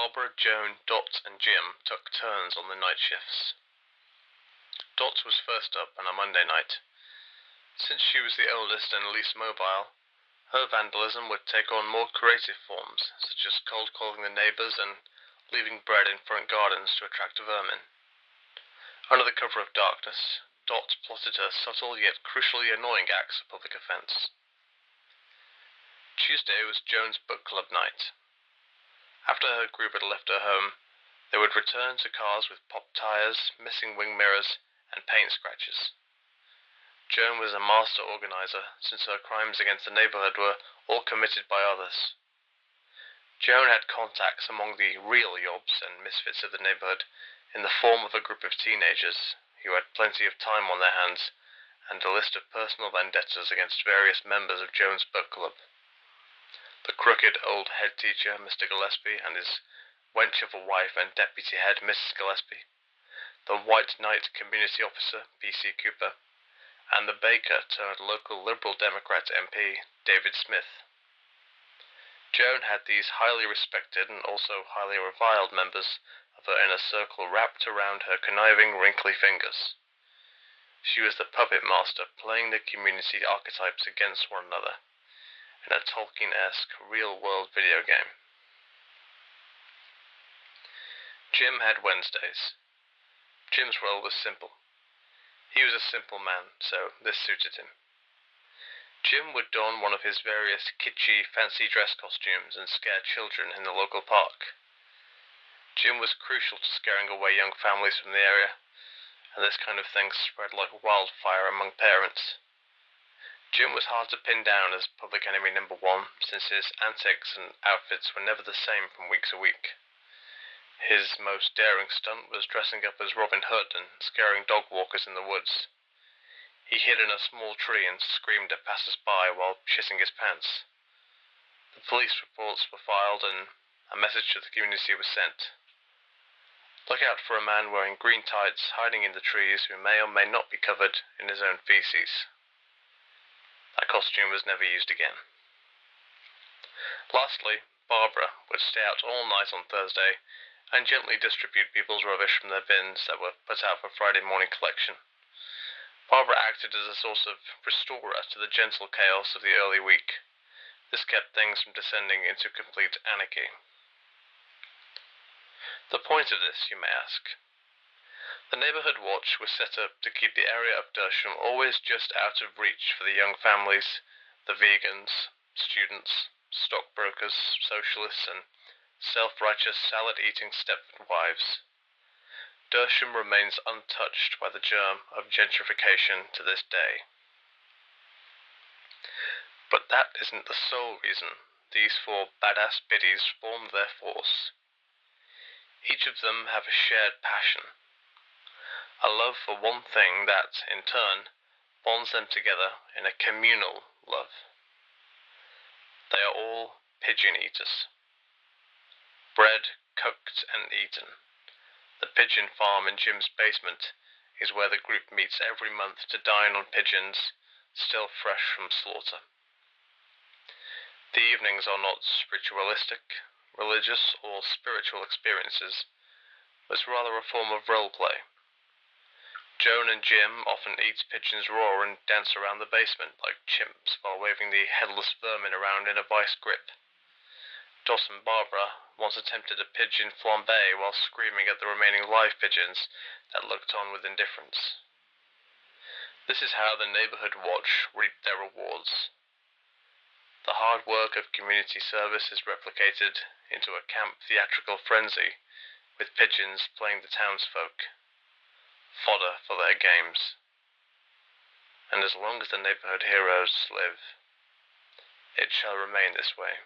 Barbara, Joan, Dot, and Jim took turns on the night shifts. Dot was first up on a Monday night. Since she was the oldest and least mobile, her vandalism would take on more creative forms, such as cold calling the neighbors and leaving bread in front gardens to attract vermin. Under the cover of darkness, Dot plotted her subtle yet crucially annoying acts of public offense. Tuesday was Joan's book club night. After her group had left her home, they would return to cars with popped tires, missing wing mirrors, and paint scratches. Joan was a master organizer, since her crimes against the neighborhood were all committed by others. Joan had contacts among the real yobs and misfits of the neighborhood in the form of a group of teenagers who had plenty of time on their hands and a list of personal vendettas against various members of Joan's book club. The crooked old head teacher, Mr. Gillespie, and his wench of a wife and deputy head, Mrs. Gillespie, the white knight community officer, P.C. Cooper, and the baker turned local Liberal Democrat MP, David Smith. Joan had these highly respected and also highly reviled members of her inner circle wrapped around her conniving, wrinkly fingers. She was the puppet master playing the community archetypes against one another in a Tolkien-esque real-world video game. Jim had Wednesdays. Jim's role was simple. He was a simple man, so this suited him. Jim would don one of his various kitschy, fancy dress costumes and scare children in the local park. Jim was crucial to scaring away young families from the area, and this kind of thing spread like wildfire among parents. Jim was hard to pin down as public enemy number one, since his antics and outfits were never the same from week to week. His most daring stunt was dressing up as Robin Hood and scaring dog walkers in the woods. He hid in a small tree and screamed at passers-by while shitting his pants. The police reports were filed and a message to the community was sent. Look out for a man wearing green tights hiding in the trees who may or may not be covered in his own feces. That costume was never used again. Lastly, Barbara would stay out all night on Thursday and gently distribute people's rubbish from their bins that were put out for Friday morning collection. Barbara acted as a sort of restorer to the gentle chaos of the early week. This kept things from descending into complete anarchy. The point of this, you may ask. The neighborhood watch was set up to keep the area of Dersham always just out of reach for the young families, the vegans, students, stockbrokers, socialists, and self-righteous salad-eating Stepford wives. Dersham remains untouched by the germ of gentrification to this day. But that isn't the sole reason these four badass biddies formed their force. Each of them have a shared passion, a love for one thing that, in turn, bonds them together in a communal love. They are all pigeon eaters. Bred, cooked, and eaten. The pigeon farm in Jim's basement is where the group meets every month to dine on pigeons still fresh from slaughter. The evenings are not spiritualistic, religious, or spiritual experiences, but rather a form of role-play. Joan and Jim often eat pigeons raw and dance around the basement like chimps while waving the headless vermin around in a vice grip. Dot and Barbara once attempted a pigeon flambé while screaming at the remaining live pigeons that looked on with indifference. This is how the neighborhood watch reaped their rewards. The hard work of community service is replicated into a camp theatrical frenzy, with pigeons playing the townsfolk, fodder for their games. And as long as the neighborhood heroes live, it shall remain this way.